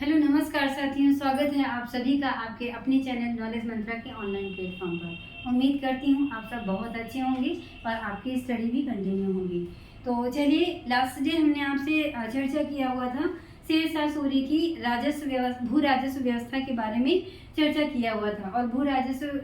Hello नमस्कार साथियों, स्वागत है आप सभी का आपके अपने चैनल नॉलेज मंत्रा के ऑनलाइन प्लेटफॉर्म पर। उम्मीद करती हूँ आप सब बहुत अच्छे होंगे और आपकी स्टडी भी कंटिन्यू होगी। तो चलिए, लास्ट डे हमने आपसे चर्चा किया हुआ था शेरशाह सूरी की भू राजस्व व्यवस्था के बारे में चर्चा किया हुआ था और भू राजस्व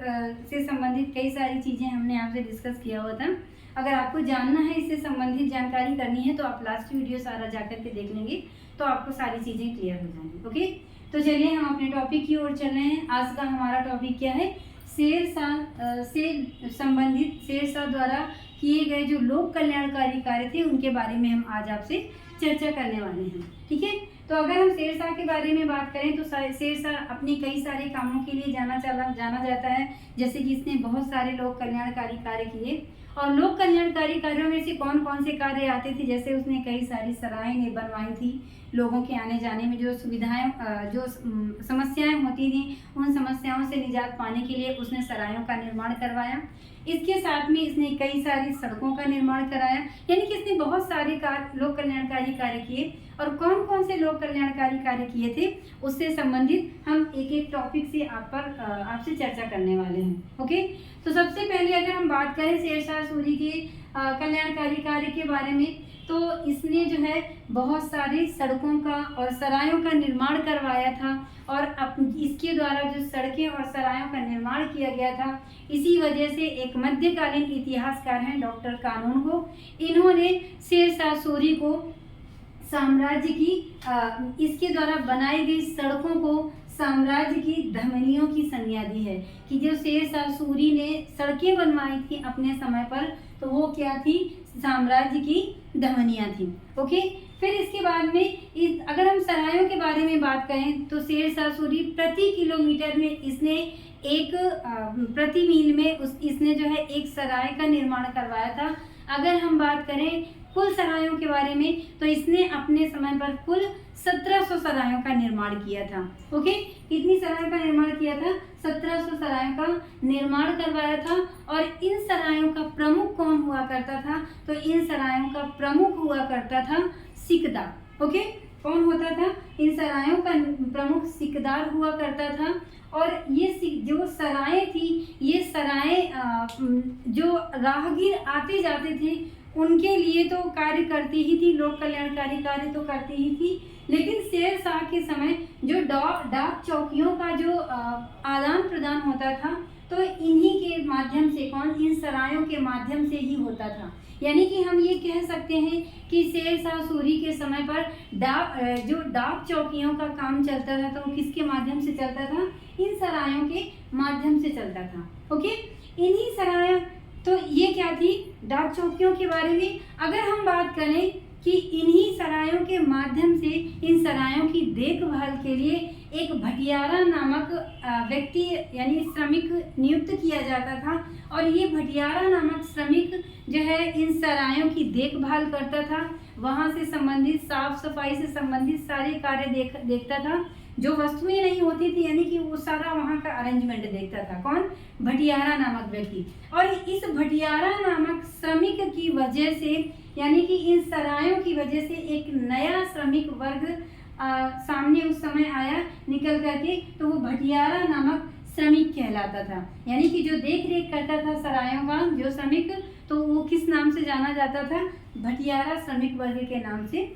से संबंधित कई सारी चीज़ें हमने आपसे डिस्कस किया हुआ था। अगर आपको जानना है, इससे संबंधित जानकारी करनी है तो आप लास्ट वीडियो सारा जाकर के देख लेंगे तो आपको सारी चीज़ें क्लियर हो जाएंगी। ओके, तो चलिए हम अपने टॉपिक की ओर चल रहे हैं। आज का हमारा टॉपिक क्या है? शेरशाह से संबंधित शेरशाह द्वारा किए गए जो लोक कल्याणकारी कार्य थे उनके बारे में हम आज आपसे चर्चा करने वाले हैं। ठीक है, तो अगर हम शेरशाह के बारे में बात करें तो शेरशाह अपने कई सारे कामों के लिए जाना जाता है। जैसे कि इसने बहुत सारे लोक कल्याणकारी कार्य किए और लोक कल्याणकारी कार्यों में से कौन कौन से कार्य आते थे, जैसे उसने कई सारी सराहें बनवाई थी। लोगों के आने जाने में जो सुविधाएं जो समस्याएं होती थी उन समस्याओं से निजात पाने के लिए उसने सरायों का निर्माण करवाया। इसके साथ में इसने कई सारी सड़कों का निर्माण कराया, यानी कि इसने बहुत सारे लोक कल्याणकारी कार्य किए। और कौन कौन से लोक कल्याणकारी कार्य किए थे उससे संबंधित हम एक एक टॉपिक से आपसे चर्चा करने वाले हैं। ओके, तो सबसे पहले अगर हम बात करें शेरशाह सूरी के कल्याणकारी कार्य के बारे में, तो इसने जो है बहुत सारी सड़कों का और सरायों का निर्माण करवाया था। और इसके द्वारा जो सड़कें और सरायों का निर्माण किया गया था, इसी वजह से एक मध्यकालीन इतिहासकार हैं डॉक्टर कानूनगो, इन्होंने शेरशाह सूरी को साम्राज्य की इसके द्वारा बनाई गई सड़कों को साम्राज्य की धमनियों की संज्ञा दी है कि जो शेरशाह सूरी ने सड़कें बनवाई थी अपने समय पर, तो वो क्या थी? साम्राज्य की धमनियाँ थी। ओके, फिर इसके बाद में अगर हम सरायों के बारे में बात करें तो शेरशाह सूरी प्रति किलोमीटर में इसने प्रति मील में इसने जो है एक सराय का निर्माण करवाया था। अगर हम बात करें कुल सरायों के बारे में तो इसने अपने समय पर कुल 1700 सरायों का निर्माण किया था। ओके, कितनी सरायों का निर्माण किया था? 1700 सरायों का निर्माण करवाया था। और इन सरायों का प्रमुख कौन हुआ करता था? तो इन सरायों का प्रमुख हुआ करता था सिकदार। ओके, कौन होता था? इन सरायों का प्रमुख सिकदार हुआ करता था। और ये जो सराएं थी, ये सराएं जो राहगीर आते जाते थे उनके लिए तो कार्य करती ही थी, लोक कल्याणकारी कार्य तो करती ही थी। लेकिन शेरशाह के समय जो डाक चौकियों का जो आदान प्रदान होता था, तो इन्हीं के माध्यम से इन सरायों के माध्यम से ही होता था। यानी कि हम ये कह सकते हैं कि शेरशाह सूरी के समय पर जो डाक चौकियों का काम चलता था तो किसके माध्यम से चलता था? इन सरायों के माध्यम से चलता था। ओके, इन्हीं सरायों, तो ये क्या थी? डाक चौकियों के बारे में अगर हम बात करें कि इन्हीं सरायों के माध्यम से इन सरायों की देखभाल के लिए एक भटियारा नामक व्यक्ति यानी श्रमिक नियुक्त किया जाता था। और ये भटियारा नामक श्रमिक जो है इन सरायों की देखभाल करता था, वहाँ से संबंधित साफ सफाई से संबंधित सारे कार्य देखता था। जो वस्तुएं नहीं होती थी यानी कि वो सारा वहाँ का अरेंजमेंट देखता था। कौन? भटियारा नामक व्यक्ति। और इस भटियारा नामक श्रमिक की वजह से यानी कि इन सरायों की वजह से एक नया श्रमिक वर्ग सामने उस समय आया निकल करके, तो वो भटियारा नामक श्रमिक कहलाता था। यानी कि जो देख रेख करता था सरायों का जो श्रमिक, तो वो किस नाम से जाना जाता था? भटियारा श्रमिक वर्ग के नाम से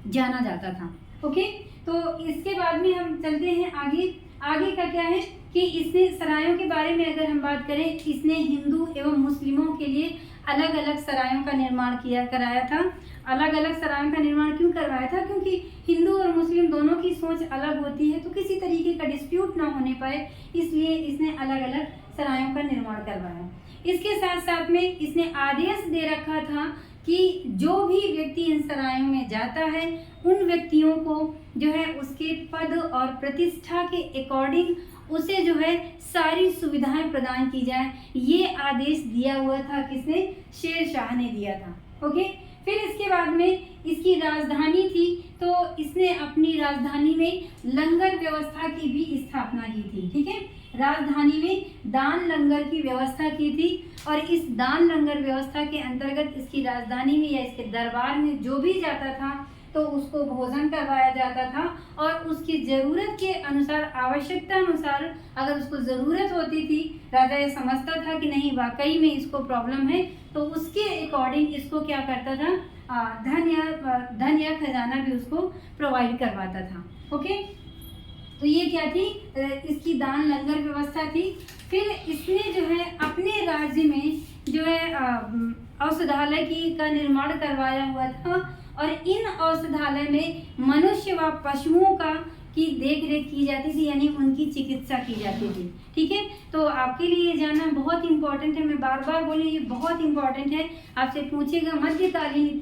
जाना जाता था। ओके, तो इसके बाद में हम चलते हैं आगे का क्या है कि इसने सरायों के बारे में अगर हम बात करें, इसने हिंदू एवं मुस्लिमों के लिए अलग अलग सरायों का निर्माण कराया था। अलग अलग सरायों का निर्माण क्यों करवाया था? क्योंकि हिंदू और मुस्लिम दोनों की सोच अलग होती है, तो किसी तरीके का डिस्प्यूट ना होने पाए, इसलिए इसने अलग अलग सरायों का निर्माण करवाया। इसके साथ साथ में इसने आदेश दे रखा था कि जो भी व्यक्ति इन सरायों में जाता है उन व्यक्तियों को जो है उसके पद और प्रतिष्ठा के अकॉर्डिंग उसे जो है सारी सुविधाएं प्रदान की जाए। ये आदेश दिया हुआ था किसने? शेरशाह ने दिया था। ओके, फिर इसके बाद में इसकी राजधानी थी, तो इसने अपनी राजधानी में लंगर व्यवस्था की भी स्थापना की थी। ठीक है, राजधानी में दान लंगर की व्यवस्था की थी। और इस दान लंगर व्यवस्था के अंतर्गत इसकी राजधानी में या इसके दरबार में जो भी जाता था तो उसको भोजन करवाया जाता था, और उसकी ज़रूरत के अनुसार, आवश्यकता अनुसार, अगर उसको ज़रूरत होती थी, राजा ये समझता था कि नहीं वाकई में इसको प्रॉब्लम है, तो उसके अकॉर्डिंग इसको क्या करता था, धन या खजाना भी उसको प्रोवाइड करवाता था। ओके, तो ये क्या थी, इसकी दान लंगर व्यवस्था थी। फिर इसने जो है अपने राज्य में जो है औषधालय का निर्माण करवाया हुआ था, और इन औषधालय में मनुष्य व पशुओं की देख रेख की जाती थी, यानी उनकी चिकित्सा की जाती थी। ठीक है, तो आपके लिए ये जानना बहुत इंपॉर्टेंट है, मैं बार बार बोली ये बहुत इंपॉर्टेंट है। आपसे पूछेगा मध्यकालीन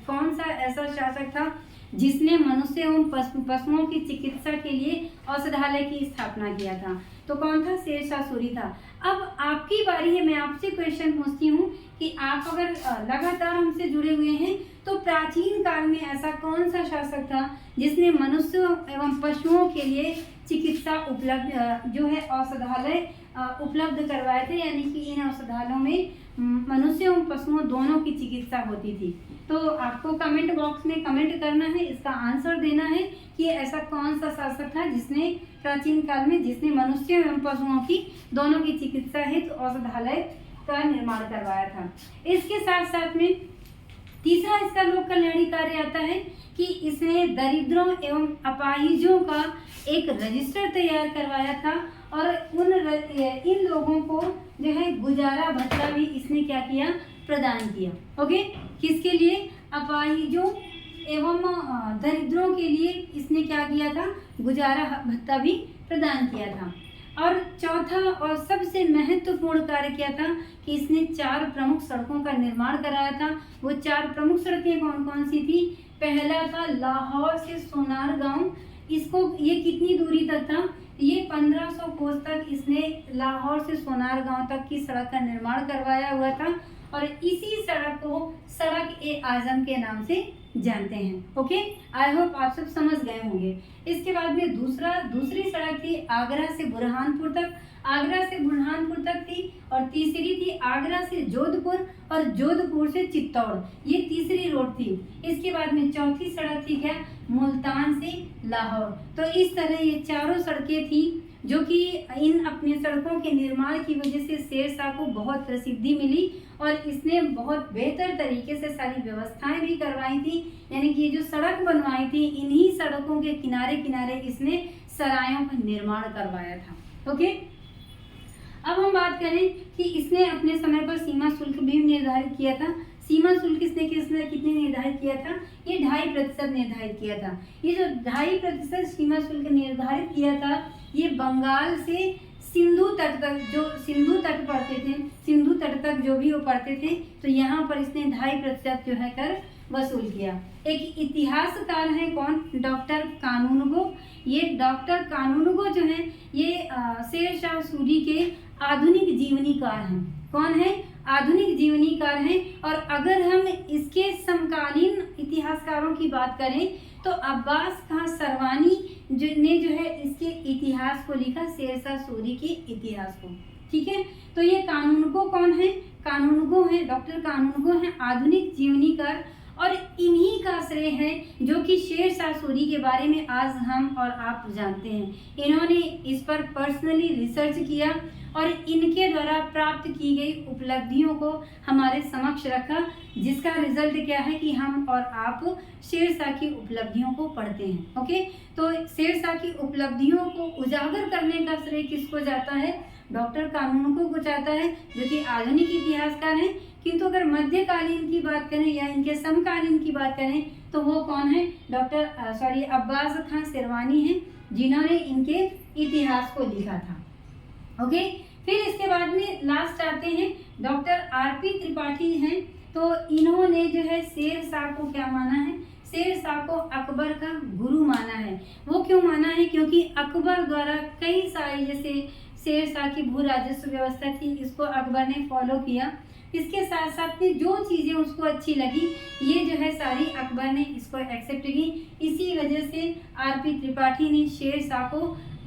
कौन सा ऐसा शासक था जिसने मनुष्य एवं पशुओं की चिकित्सा के लिए औषधालय की स्थापना किया था, तो कौन था, शेरशाह सूरी था। अब आपकी बारी है, मैं आपसे क्वेश्चन पूछती हूँ कि आप अगर लगातार हमसे जुड़े हुए हैं, तो प्राचीन काल में ऐसा कौन सा शासक था जिसने मनुष्यों एवं पशुओं के लिए चिकित्सा उपलब्ध जो है औषधालय उपलब्ध करवाए थे, यानी कि इन औषधालयों में मनुष्य एवं पशुओं दोनों की चिकित्सा होती थी। तो आपको कमेंट बॉक्स में कमेंट करना है, इसका आंसर देना है कि ऐसा कौन सा शासक था जिसने प्राचीन काल में जिसने मनुष्य एवं पशुओं की दोनों की चिकित्सा हेतु औषधालय का निर्माण करवाया था। इसके साथ साथ में तीसरा इसका लोक कल्याणी कार्य आता है कि इसने दरिद्रों एवं अपाहिजों का एक रजिस्टर तैयार करवाया था, और इन लोगों को जो है गुजारा भत्ता भी इसने क्या किया, प्रदान किया। ओके, किसके लिए, अपाहिजों एवं दरिद्रों के लिए इसने क्या किया था, गुजारा भत्ता भी प्रदान किया था। और चौथा और सबसे महत्वपूर्ण कार्य क्या था कि इसने 4 प्रमुख सड़कों का निर्माण कराया था। वो 4 प्रमुख सड़कें कौन कौन सी थी, पहला था लाहौर से सोनार गांव, इसको ये कितनी दूरी तक था, ये 1500 कोस तक इसने लाहौर से सोनार गांव तक की सड़क का निर्माण करवाया हुआ था, और इसी सड़क को सड़क ए आजम के नाम से जानते हैं। ओके, आई होप आप सब समझ गए होंगे। इसके बाद में दूसरी सड़क थी आगरा से बुरहानपुर तक, आगरा से बुरहानपुर तक थी, और तीसरी थी आगरा से जोधपुर और जोधपुर से चित्तौड़, ये तीसरी रोड थी। इसके बाद में चौथी सड़क थी क्या, मुल्तान से लाहौर। तो इस तरह ये चारों सड़कें थी जो कि इन अपने सड़कों के निर्माण की वजह से शेरशाह को बहुत प्रसिद्धि मिली, और इसने बहुत बेहतर तरीके से सारी व्यवस्थाएं भी करवाई थी, यानी कि ये जो सड़क बनवाई थी इन्हीं सड़कों के किनारे किनारे इसने सरायों का निर्माण करवाया था। ओके, अब हम बात करें कि इसने अपने समय पर सीमा शुल्क भी निर्धारित किया था। सीमा शुल्क इसने कितने निर्धारित किया था, ये 2.5% निर्धारित किया था। ये जो 2.5% सीमा शुल्क निर्धारित किया था, ये बंगाल से सिंधु तट तक, जो सिंधु तट पड़ते थे, सिंधु तट तक जो भी वो पड़ते थे, तो यहाँ पर इसने 2.5% जो है कर वसूल किया। एक इतिहासकार है कौन, डॉक्टर कानूनगो। ये डॉक्टर कानूनगो जो है ये शेरशाह सूरी के आधुनिक जीवनीकार हैं। कौन है, आधुनिक जीवनीकार हैं। और अगर हम इसके समकालीन इतिहासकारों की बात करें तो अब्बास खां सरवानी ने जो है इसके इतिहास को लिखा, शेरशाह सूरी के इतिहास को। ठीक है, तो ये कानूनगो कौन है, कानूनगो है, डॉक्टर कानूनगो है आधुनिक जीवनीकार, और इन्हीं का श्रेय है जो कि शेरशाह सूरी के बारे में आज हम और आप जानते हैं। इन्होंने इस पर पर्सनली रिसर्च किया और इनके द्वारा प्राप्त की गई उपलब्धियों को हमारे समक्ष रखा, जिसका रिजल्ट क्या है कि हम और आप शेरशाह की उपलब्धियों को पढ़ते हैं। ओके, तो शेरशाह की उपलब्धियों को उजागर करने का श्रेय किसको जाता है, डॉक्टर कानूनगो को जाता है, जो कि आधुनिक इतिहासकार हैं। किंतु अगर मध्यकालीन की बात करें या इनके समकालीन की बात करें तो वो कौन है, अब्बास खां शेरवानी हैं, जिन्होंने इनके इतिहास को लिखा था। ओके, फिर इसके बाद में लास्ट आते हैं डॉक्टर आरपी त्रिपाठी हैं। तो इन्होंने जो है शेरशाह को क्या माना है, शेरशाह को अकबर का गुरु माना है। वो क्यों माना है, क्योंकि अकबर द्वारा कई सारी, जैसे शेरशाह की भू राजस्व व्यवस्था थी, इसको अकबर ने फॉलो किया। इसके साथ साथ में जो चीज़ें उसको अच्छी लगी, ये जो है सारी अकबर ने इसको एक्सेप्ट की। इसी वजह से आरपी त्रिपाठी ने शेरशाह को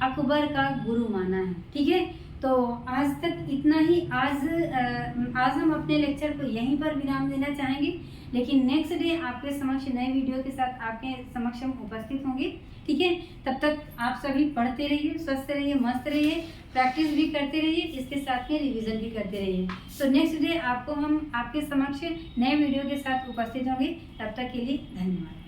अकबर का गुरु माना है। ठीक है, तो आज तक इतना ही। आज हम अपने लेक्चर को यहीं पर विराम देना चाहेंगे, लेकिन नेक्स्ट डे आपके समक्ष नए वीडियो के साथ आपके समक्ष हम उपस्थित होंगे। ठीक है, तब तक आप सभी पढ़ते रहिए, स्वस्थ रहिए, मस्त रहिए, प्रैक्टिस भी करते रहिए, इसके साथ में रिवीजन भी करते रहिए। तो नेक्स्ट डे आपको हम आपके समक्ष नए वीडियो के साथ उपस्थित होंगे। तब तक के लिए धन्यवाद।